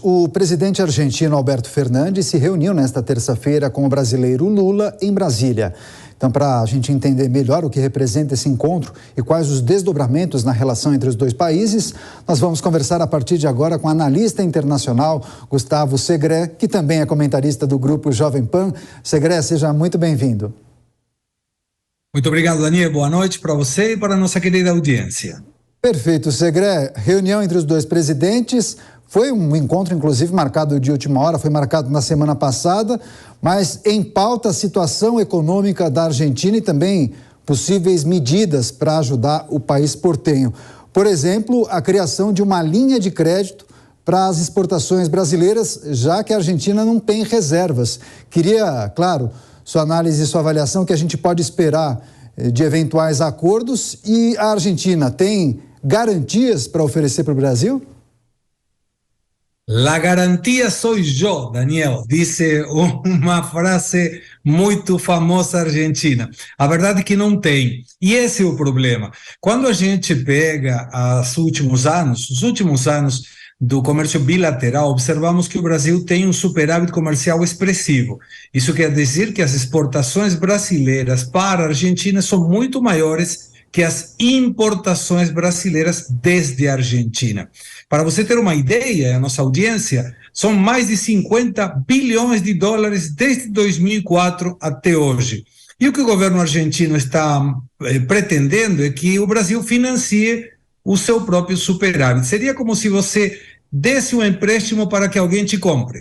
O presidente argentino Alberto Fernandes se reuniu nesta terça-feira com o brasileiro Lula em Brasília. Então, para a gente entender melhor o que representa esse encontro e quais os desdobramentos na relação entre os dois países, nós vamos conversar a partir de agora com o analista internacional Gustavo Segré, que também é comentarista do grupo Jovem Pan. Segré, seja muito bem-vindo. Muito obrigado, Daniel. Boa noite para você e para a nossa querida audiência. Perfeito, Segré. Reunião entre os dois presidentes. Foi um encontro, inclusive, marcado de última hora, foi marcado na semana passada, mas em pauta a situação econômica da Argentina e também possíveis medidas para ajudar o país portenho. Por exemplo, a criação de uma linha de crédito para as exportações brasileiras, já que a Argentina não tem reservas. Queria, claro, sua análise e sua avaliação, que a gente pode esperar de eventuais acordos. E a Argentina tem garantias para oferecer para o Brasil? La garantía soy yo, Daniel, disse uma frase muito famosa argentina. A verdade é que não tem. E esse é o problema. Quando a gente pega os últimos anos do comércio bilateral, observamos que o Brasil tem um superávit comercial expressivo. Isso quer dizer que as exportações brasileiras para a Argentina são muito maiores que as importações brasileiras desde a Argentina. Para você ter uma ideia, a nossa audiência, são mais de 50 bilhões de dólares desde 2004 até hoje. E o que o governo argentino está pretendendo é que o Brasil financie o seu próprio superávit. Seria como se você desse um empréstimo para que alguém te compre,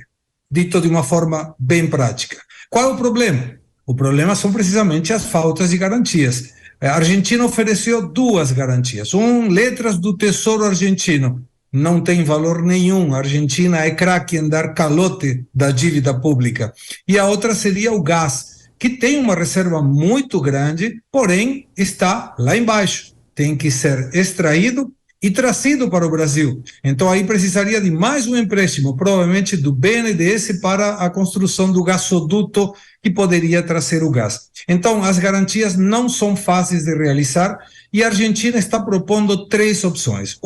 dito de uma forma bem prática. Qual é o problema? O problema são precisamente as faltas de garantias. A Argentina ofereceu duas garantias. Letras do Tesouro Argentino. Não tem valor nenhum. A Argentina é craque em dar calote da dívida pública. E a outra seria o gás, que tem uma reserva muito grande, porém está lá embaixo. Tem que ser extraído e trazido para o Brasil. Então aí precisaria de mais um empréstimo, provavelmente do BNDES, para a construção do gasoduto que poderia trazer o gás. Então as garantias não são fáceis de realizar e a Argentina está propondo três opções.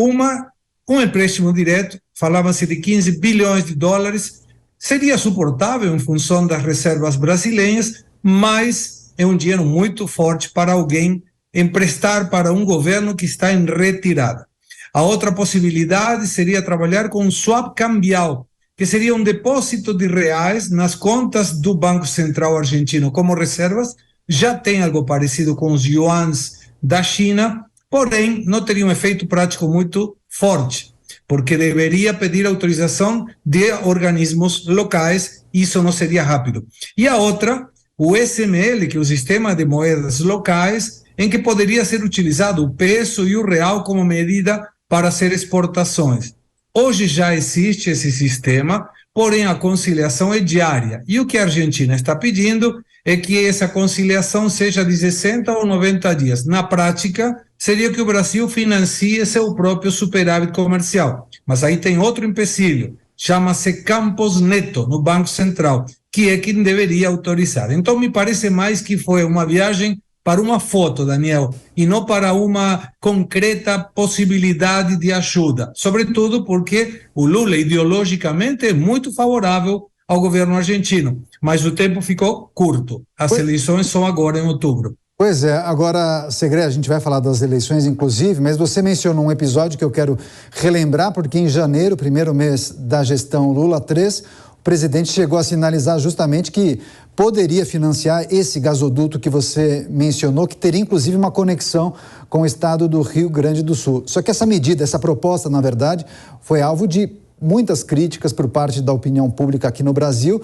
Um empréstimo direto, falava-se de 15 bilhões de dólares, seria suportável em função das reservas brasileiras, mas é um dinheiro muito forte para alguém emprestar para um governo que está em retirada. A outra possibilidade seria trabalhar com um swap cambial, que seria um depósito de reais nas contas do Banco Central argentino como reservas. Já tem algo parecido com os yuans da China, porém não teria um efeito prático muito forte, porque deveria pedir autorização de organismos locais, e isso não seria rápido. E a outra, o SML, que é o Sistema de Moedas Locais, em que poderia ser utilizado o peso e o real como medida para ser exportações. Hoje já existe esse sistema, porém a conciliação é diária. E o que a Argentina está pedindo é que essa conciliação seja de 60 ou 90 dias. Na prática, seria que o Brasil financie seu próprio superávit comercial. Mas aí tem outro empecilho, chama-se Campos Neto, no Banco Central, que é quem deveria autorizar. Então me parece mais que foi uma viagem para uma foto, Daniel, e não para uma concreta possibilidade de ajuda. Sobretudo porque o Lula, ideologicamente, é muito favorável ao governo argentino, mas o tempo ficou curto. As eleições são agora em outubro. Pois é, agora, Segré, a gente vai falar das eleições, inclusive, mas você mencionou um episódio que eu quero relembrar, porque em janeiro, primeiro mês da gestão Lula III, o presidente chegou a sinalizar justamente que poderia financiar esse gasoduto que você mencionou, que teria inclusive uma conexão com o estado do Rio Grande do Sul. Só que essa medida, essa proposta, na verdade, foi alvo de muitas críticas por parte da opinião pública aqui no Brasil,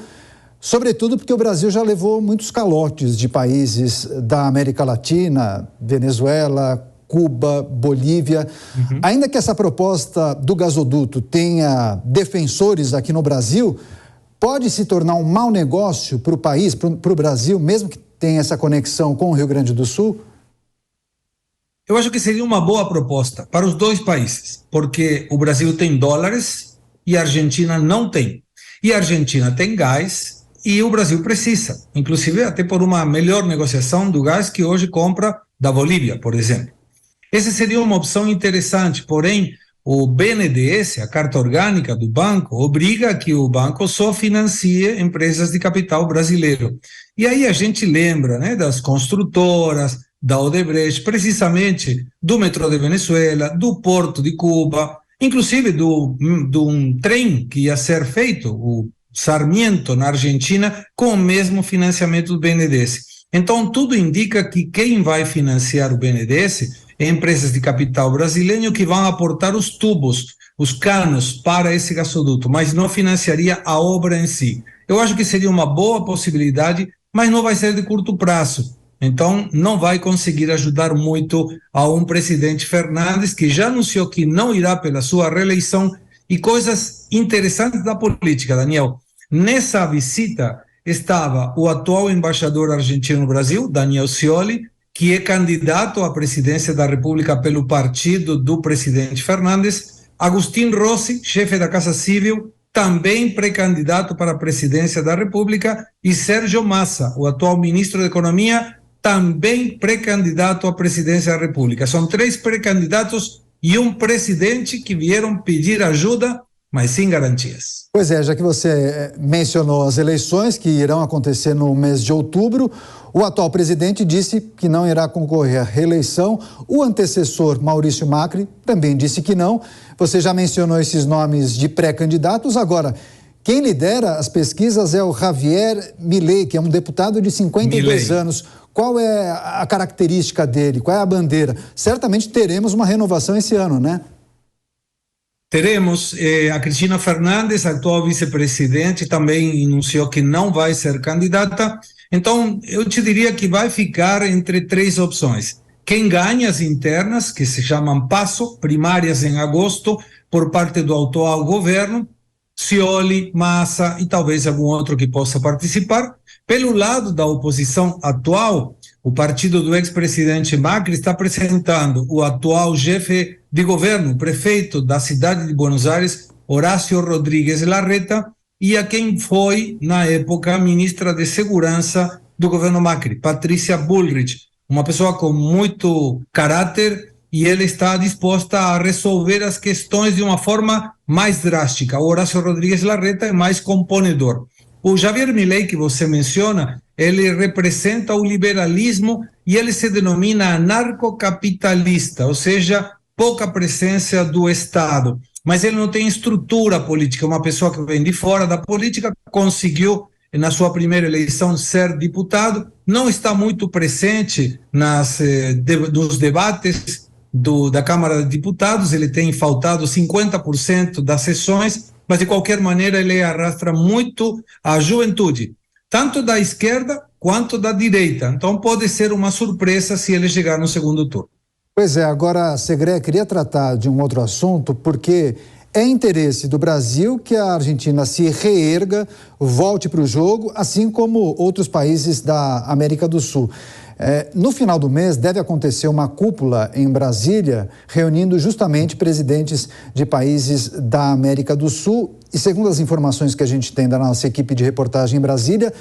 sobretudo porque o Brasil já levou muitos calotes de países da América Latina, Venezuela, Cuba, Bolívia. Ainda que essa proposta do gasoduto tenha defensores aqui no Brasil, pode se tornar um mau negócio para o país, para o Brasil, mesmo que tenha essa conexão com o Rio Grande do Sul? Eu acho que seria uma boa proposta para os dois países, porque o Brasil tem dólares e a Argentina não tem. E a Argentina tem gás e o Brasil precisa, inclusive até por uma melhor negociação do gás que hoje compra da Bolívia, por exemplo. Essa seria uma opção interessante, porém, o BNDES, a carta orgânica do banco, obriga que o banco só financie empresas de capital brasileiro. E aí a gente lembra, né, das construtoras, da Odebrecht, precisamente do metrô de Venezuela, do Porto de Cuba, inclusive de um trem que ia ser feito, o Sarmiento, na Argentina, com o mesmo financiamento do BNDES. Então, tudo indica que quem vai financiar o BNDES é empresas de capital brasileiro que vão aportar os tubos, os canos para esse gasoduto, mas não financiaria a obra em si. Eu acho que seria uma boa possibilidade, mas não vai ser de curto prazo. Então, não vai conseguir ajudar muito a um presidente Fernandes, que já anunciou que não irá pela sua reeleição. E coisas interessantes da política, Daniel. Nessa visita estava o atual embaixador argentino no Brasil, Daniel Scioli, que é candidato à presidência da República pelo partido do presidente Fernandes, Agustín Rossi, chefe da Casa Civil, também pré-candidato para a presidência da República, e Sérgio Massa, o atual ministro da Economia, também pré-candidato à presidência da República. São 3 pré-candidatos e um presidente que vieram pedir ajuda, mas sem garantias. Pois é, já que você mencionou as eleições que irão acontecer no mês de outubro, o atual presidente disse que não irá concorrer à reeleição. O antecessor, Maurício Macri, também disse que não. Você já mencionou esses nomes de pré-candidatos. Agora, quem lidera as pesquisas é o Javier Milei, que é um deputado de 52 anos. Qual é a característica dele? Qual é a bandeira? Certamente teremos uma renovação esse ano, né? Teremos. A Cristina Fernandes, atual vice-presidente, também anunciou que não vai ser candidata. Então, eu te diria que vai ficar entre 3 opções. Quem ganha as internas, que se chamam PASO, primárias em agosto, por parte do atual governo, Scioli, Massa e talvez algum outro que possa participar. Pelo lado da oposição atual, o partido do ex-presidente Macri está apresentando o atual chefe de governo, prefeito da cidade de Buenos Aires, Horácio Rodrigues Larreta, e a quem foi, na época, ministra de Segurança do governo Macri, Patrícia Bullrich, uma pessoa com muito caráter, e ele está disposta a resolver as questões de uma forma mais drástica. O Horácio Rodrigues Larreta é mais componedor. O Javier Milei, que você menciona, ele representa o liberalismo e ele se denomina anarcocapitalista, ou seja, pouca presença do Estado. Mas ele não tem estrutura política. Uma pessoa que vem de fora da política conseguiu, na sua primeira eleição, ser deputado, não está muito presente nos debates da Câmara de Deputados, ele tem faltado 50% das sessões, mas de qualquer maneira ele arrastra muito a juventude, tanto da esquerda quanto da direita. Então pode ser uma surpresa se ele chegar no segundo turno. Pois é, agora, Segré, queria tratar de um outro assunto, porque é interesse do Brasil que a Argentina se reerga, volte para o jogo, assim como outros países da América do Sul. No final do mês deve acontecer uma cúpula em Brasília, reunindo justamente presidentes de países da América do Sul. E segundo as informações que a gente tem da nossa equipe de reportagem em Brasília,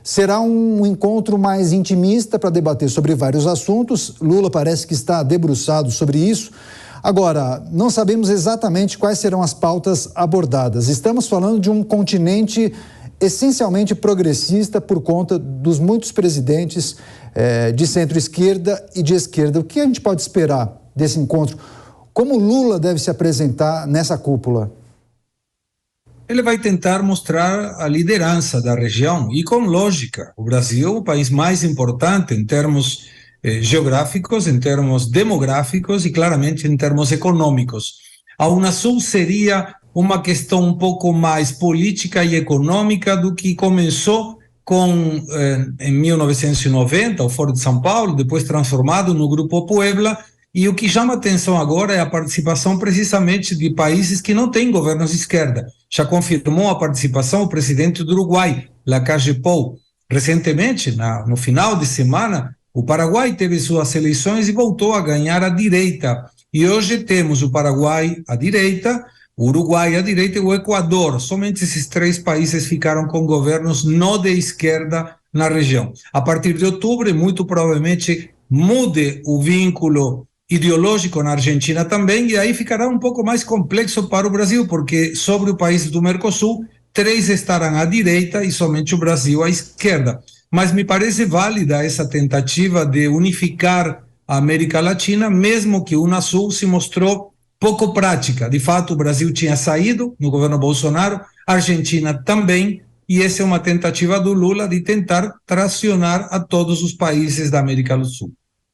será um encontro mais intimista para debater sobre vários assuntos. Lula parece que está debruçado sobre isso. Agora, não sabemos exatamente quais serão as pautas abordadas. Estamos falando de um continente essencialmente progressista por conta dos muitos presidentes de centro-esquerda e de esquerda. O que a gente pode esperar desse encontro? Como Lula deve se apresentar nessa cúpula? Ele vai tentar mostrar a liderança da região e com lógica. O Brasil é o país mais importante em termos geográficos, em termos demográficos e claramente em termos econômicos. A Unasul seria uma questão um pouco mais política e econômica do que começou em 1990, o Foro de São Paulo, depois transformado no Grupo Puebla, e o que chama atenção agora é a participação precisamente de países que não têm governos de esquerda. Já confirmou a participação o presidente do Uruguai, Lacalle Pou. Recentemente, no final de semana, o Paraguai teve suas eleições e voltou a ganhar a direita. E hoje temos o Paraguai à direita, o Uruguai à direita e o Equador. Somente esses 3 países ficaram com governos não de esquerda na região. A partir de outubro, muito provavelmente mude o vínculo ideológico na Argentina também, e aí ficará um pouco mais complexo para o Brasil, porque sobre o país do Mercosul, 3 estarão à direita e somente o Brasil à esquerda. Mas me parece válida essa tentativa de unificar a América Latina, mesmo que Unasul se mostrou pouco prática. De fato, o Brasil tinha saído no governo Bolsonaro, a Argentina também, e essa é uma tentativa do Lula de tentar tracionar a todos os países da América do Sul.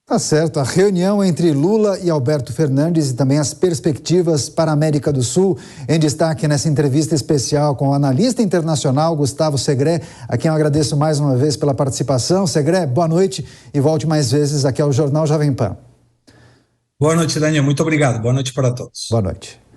Tá certo. A reunião entre Lula e Alberto Fernandes e também as perspectivas para a América do Sul em destaque nessa entrevista especial com o analista internacional Gustavo Segré, a quem eu agradeço mais uma vez pela participação. Segré, boa noite e volte mais vezes aqui ao Jornal Jovem Pan. Boa noite, Daniel. Muito obrigado. Boa noite para todos. Boa noite.